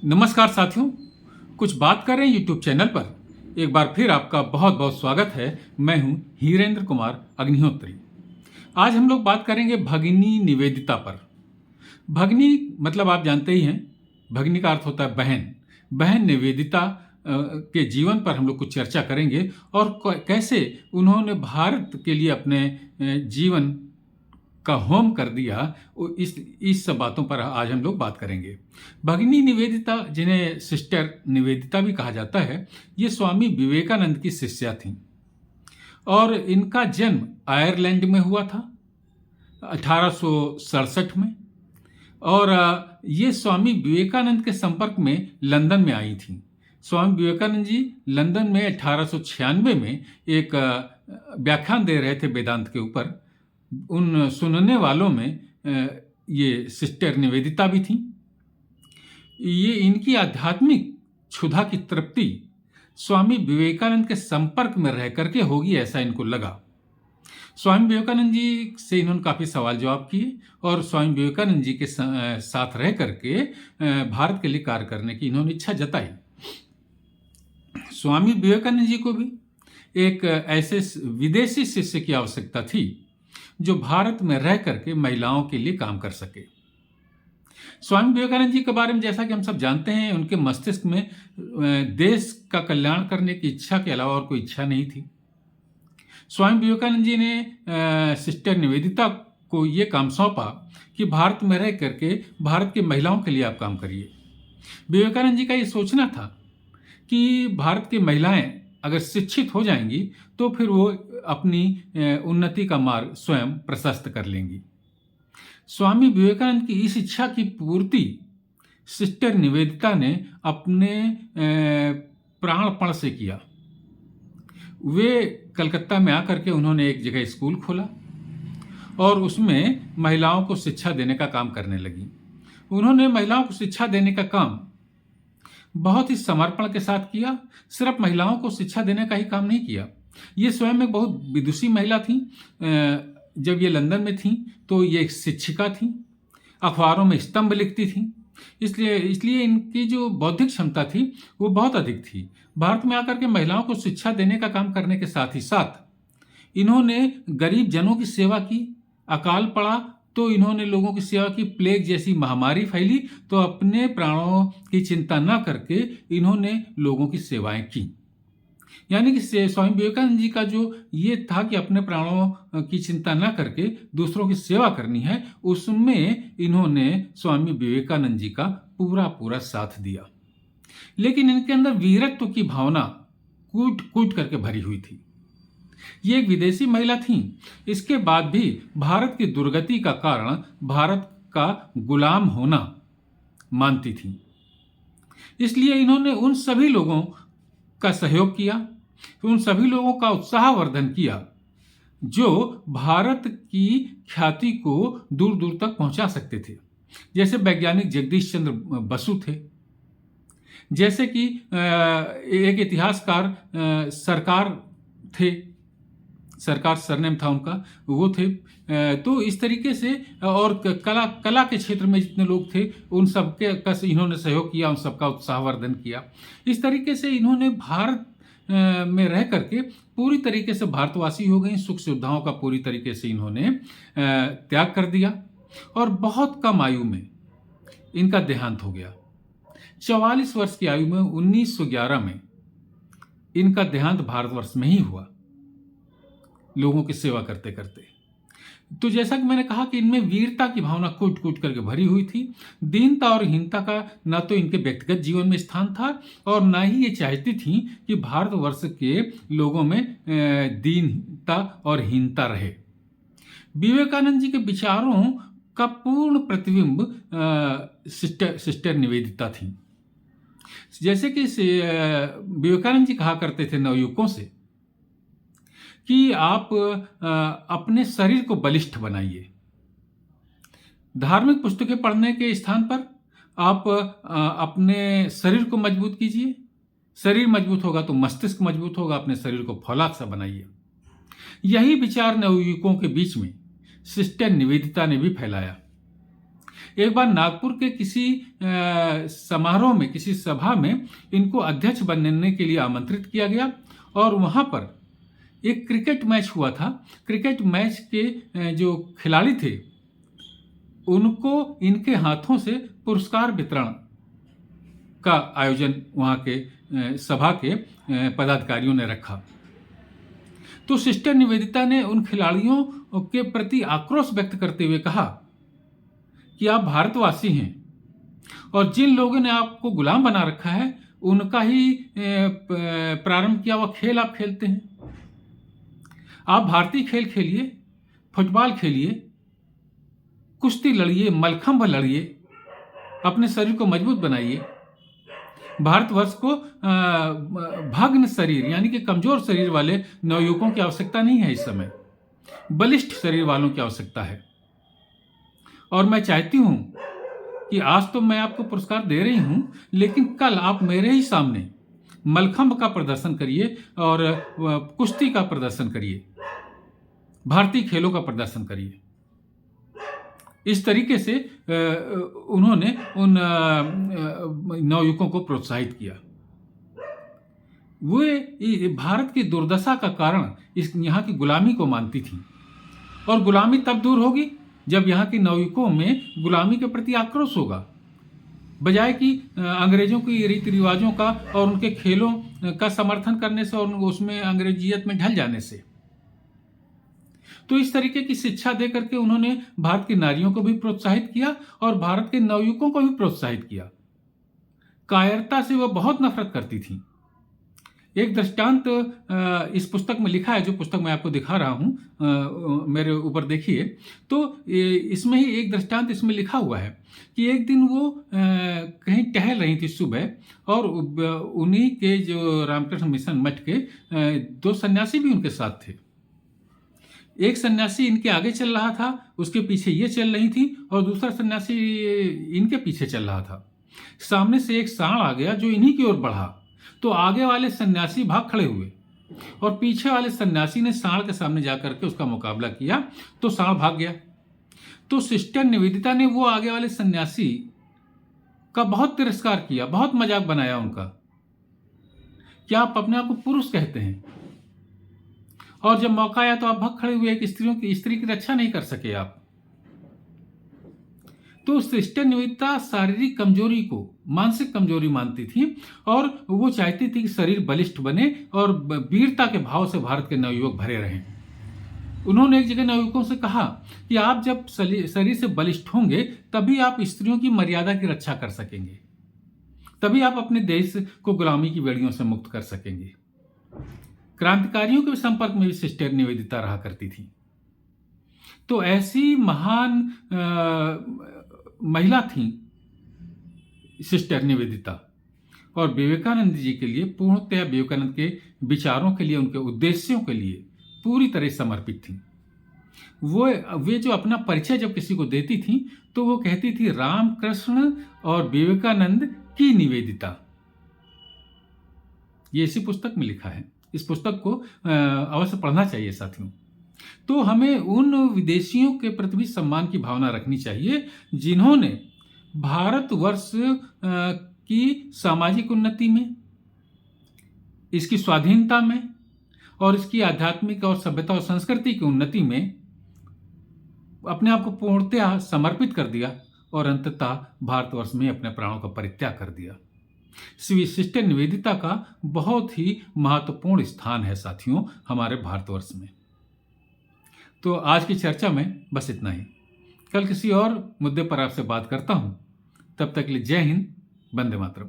नमस्कार साथियों, कुछ बात करें यूट्यूब चैनल पर एक बार फिर आपका बहुत बहुत स्वागत है। मैं हूं हीरेंद्र कुमार अग्निहोत्री। आज हम लोग बात करेंगे भगिनी निवेदिता पर। भगिनी मतलब आप जानते ही हैं, भगिनी का अर्थ होता है बहन। बहन निवेदिता के जीवन पर हम लोग कुछ चर्चा करेंगे और कैसे उन्होंने भारत के लिए अपने जीवन का होम कर दिया। इस सब बातों पर आज हम लोग बात करेंगे। भगिनी निवेदिता, जिन्हें सिस्टर निवेदिता भी कहा जाता है, ये स्वामी विवेकानंद की शिष्या थीं और इनका जन्म आयरलैंड में हुआ था 1867 में। और ये स्वामी विवेकानंद के संपर्क में लंदन में आई थीं। स्वामी विवेकानंद जी लंदन में 1896 में एक व्याख्यान दे रहे थे वेदांत के ऊपर। उन सुनने वालों में ये सिस्टर निवेदिता भी थी। ये इनकी आध्यात्मिक क्षुधा की तृप्ति स्वामी विवेकानंद के संपर्क में रह करके होगी, ऐसा इनको लगा। स्वामी विवेकानंद जी से इन्होंने काफ़ी सवाल जवाब किए और स्वामी विवेकानंद जी के साथ रह करके भारत के लिए कार्य करने की इन्होंने इच्छा जताई। स्वामी विवेकानंद जी को भी एक ऐसे विदेशी शिष्य की आवश्यकता थी जो भारत में रह करके महिलाओं के लिए काम कर सके। स्वामी विवेकानंद जी के बारे में जैसा कि हम सब जानते हैं, उनके मस्तिष्क में देश का कल्याण करने की इच्छा के अलावा और कोई इच्छा नहीं थी। स्वामी विवेकानंद जी ने सिस्टर निवेदिता को ये काम सौंपा कि भारत में रह करके भारत की महिलाओं के लिए आप काम करिए। विवेकानंद जी का ये सोचना था कि भारत की महिलाएं अगर शिक्षित हो जाएंगी तो फिर वो अपनी उन्नति का मार्ग स्वयं प्रशस्त कर लेंगी। स्वामी विवेकानंद की इस इच्छा की पूर्ति सिस्टर निवेदिता ने अपने प्राणपण से किया। वे कलकत्ता में आकर के उन्होंने एक जगह स्कूल खोला और उसमें महिलाओं को शिक्षा देने का काम करने लगी। उन्होंने महिलाओं को शिक्षा देने का काम बहुत ही समर्पण के साथ किया। सिर्फ महिलाओं को शिक्षा देने का ही काम नहीं किया, ये स्वयं एक बहुत विदुषी महिला थी। जब ये लंदन में थी तो ये एक शिक्षिका थी, अखबारों में स्तंभ लिखती थी। इसलिए इनकी जो बौद्धिक क्षमता थी वो बहुत अधिक थी। भारत में आकर के महिलाओं को शिक्षा देने का काम करने के साथ ही साथ इन्होंने गरीब जनों की सेवा की। अकाल पड़ा तो इन्होंने लोगों की सेवा की। प्लेग जैसी महामारी फैली तो अपने प्राणों की चिंता न करके इन्होंने लोगों की सेवाएं की। यानी कि स्वामी विवेकानंद जी का जो ये था कि अपने प्राणों की चिंता न करके दूसरों की सेवा करनी है, उसमें इन्होंने स्वामी विवेकानंद जी का पूरा पूरा साथ दिया। लेकिन इनके अंदर वीरत्व की भावना कूट कूट करके भरी हुई थी। ये एक विदेशी महिला थी, इसके बाद भी भारत की दुर्गति का कारण भारत का गुलाम होना मानती थी। इसलिए इन्होंने उन सभी लोगों का सहयोग किया, उन सभी लोगों का उत्साहवर्धन किया जो भारत की ख्याति को दूर दूर तक पहुंचा सकते थे। जैसे वैज्ञानिक जगदीश चंद्र बसु थे, जैसे कि एक इतिहासकार सरकार थे, सरकार सरनेम था उनका, वो थे। तो इस तरीके से और कला के क्षेत्र में जितने लोग थे उन सबके का इन्होंने सहयोग किया, उन सबका उत्साहवर्धन किया। इस तरीके से इन्होंने भारत में रह करके पूरी तरीके से भारतवासी हो गई। सुख सुविधाओं का पूरी तरीके से इन्होंने त्याग कर दिया और बहुत कम आयु में इनका देहांत हो गया। 44 वर्ष की आयु में 1911 में इनका देहांत भारतवर्ष में ही हुआ, लोगों की सेवा करते करते। तो जैसा कि मैंने कहा कि इनमें वीरता की भावना कूट कूट करके भरी हुई थी। दीनता और हीनता का न तो इनके व्यक्तिगत जीवन में स्थान था और न ही ये चाहती थी कि भारतवर्ष के लोगों में दीनता और हीनता रहे। विवेकानंद जी के विचारों का पूर्ण प्रतिबिंब सिस्टर निवेदिता थी। जैसे कि विवेकानंद जी कहा करते थे नवयुवकों से कि आप अपने शरीर को बलिष्ठ बनाइए। धार्मिक पुस्तकें पढ़ने के स्थान पर आप अपने शरीर को मजबूत कीजिए। शरीर मजबूत होगा तो मस्तिष्क मजबूत होगा। अपने शरीर को फौलाद सा बनाइए। यही विचार नवयुवकों के बीच में सिस्टर निवेदिता ने भी फैलाया। एक बार नागपुर के किसी समारोह में, किसी सभा में इनको अध्यक्ष बनने के लिए आमंत्रित किया गया और वहाँ पर एक क्रिकेट मैच हुआ था। क्रिकेट मैच के जो खिलाड़ी थे उनको इनके हाथों से पुरस्कार वितरण का आयोजन वहाँ के सभा के पदाधिकारियों ने रखा। तो सिस्टर निवेदिता ने उन खिलाड़ियों के प्रति आक्रोश व्यक्त करते हुए कहा कि आप भारतवासी हैं और जिन लोगों ने आपको गुलाम बना रखा है उनका ही प्रारंभ किया हुआ खेल आप खेलते हैं। आप भारतीय खेल खेलिए, फुटबॉल खेलिए, कुश्ती लड़िए, मलखंभ लड़िए, अपने शरीर को मजबूत बनाइए। भारतवर्ष को भग्न शरीर यानी कि कमजोर शरीर वाले नवयुवकों की आवश्यकता नहीं है, इस समय बलिष्ठ शरीर वालों की आवश्यकता है। और मैं चाहती हूं कि आज तो मैं आपको पुरस्कार दे रही हूं, लेकिन कल आप मेरे ही सामने मलखंभ का प्रदर्शन करिए और कुश्ती का प्रदर्शन करिए, भारतीय खेलों का प्रदर्शन करिए। इस तरीके से उन्होंने उन नवयुवकों को प्रोत्साहित किया। वे भारत की दुर्दशा का कारण इस यहाँ की गुलामी को मानती थी और गुलामी तब दूर होगी जब यहाँ के नवयुवकों में गुलामी के प्रति आक्रोश होगा, बजाय कि अंग्रेजों की रीति रिवाजों का और उनके खेलों का समर्थन करने से और उसमें अंग्रेजियत में ढल जाने से। तो इस तरीके की शिक्षा दे करके उन्होंने भारत की नारियों को भी प्रोत्साहित किया और भारत के नवयुवकों को भी प्रोत्साहित किया। कायरता से वह बहुत नफरत करती थी। एक दृष्टांत इस पुस्तक में लिखा है, जो पुस्तक मैं आपको दिखा रहा हूं, मेरे ऊपर देखिए। तो इसमें ही एक दृष्टांत इसमें लिखा हुआ है कि एक दिन वो कहीं टहल रही थी सुबह और उन्हीं के जो रामकृष्ण मिशन मठ के दो सन्यासी भी उनके साथ थे। एक सन्यासी इनके आगे चल रहा था, उसके पीछे ये चल रही थी और दूसरा सन्यासी इनके पीछे चल रहा था। सामने से एक सांड आ गया जो इन्हीं की ओर बढ़ा, तो आगे वाले सन्यासी भाग खड़े हुए और पीछे वाले सन्यासी ने सांड के सामने जाकर के उसका मुकाबला किया, तो सांड भाग गया। तो सिस्टर निवेदिता ने वो आगे वाले सन्यासी का बहुत तिरस्कार किया, बहुत मजाक बनाया उनका। क्या आप अपने आप को पुरुष कहते हैं? और जब मौका आया तो आप भाग खड़े हुए, एक स्त्री की रक्षा नहीं कर सके आप। तो सिस्टर निवेदिता शारीरिक कमजोरी को मानसिक कमजोरी मानती थी और वो चाहती थी कि शरीर बलिष्ठ बने और वीरता के भाव से भारत के नवयुवक भरे रहें। उन्होंने एक जगह नवयुवकों से कहा कि आप जब शरीर से बलिष्ठ होंगे तभी आप स्त्रियों की मर्यादा की रक्षा कर सकेंगे, तभी आप अपने देश को गुलामी की बेड़ियों से मुक्त कर सकेंगे। क्रांतिकारियों के संपर्क में भी सिस्टर निवेदिता रहा करती थी। तो ऐसी महान महिला थी सिस्टर निवेदिता और विवेकानंद जी के लिए पूर्णतया विवेकानंद के विचारों के लिए, उनके उद्देश्यों के लिए पूरी तरह समर्पित थी। वे जो अपना परिचय जब किसी को देती थी तो वो कहती थी, रामकृष्ण और विवेकानंद की निवेदिता। ये इसी पुस्तक में लिखा है। इस पुस्तक को अवश्य पढ़ना चाहिए साथियों। तो हमें उन विदेशियों के प्रति भी सम्मान की भावना रखनी चाहिए जिन्होंने भारतवर्ष की सामाजिक उन्नति में, इसकी स्वाधीनता में और इसकी आध्यात्मिक और सभ्यता और संस्कृति की उन्नति में अपने आप को पूर्णतया समर्पित कर दिया और अंततः भारतवर्ष में अपने प्राणों का परित्याग कर दिया। सिस्टर निवेदिता का बहुत ही महत्वपूर्ण स्थान है साथियों हमारे भारतवर्ष में। तो आज की चर्चा में बस इतना ही। कल किसी और मुद्दे पर आपसे बात करता हूं। तब तक के लिए जय हिंद, वंदे मातरम।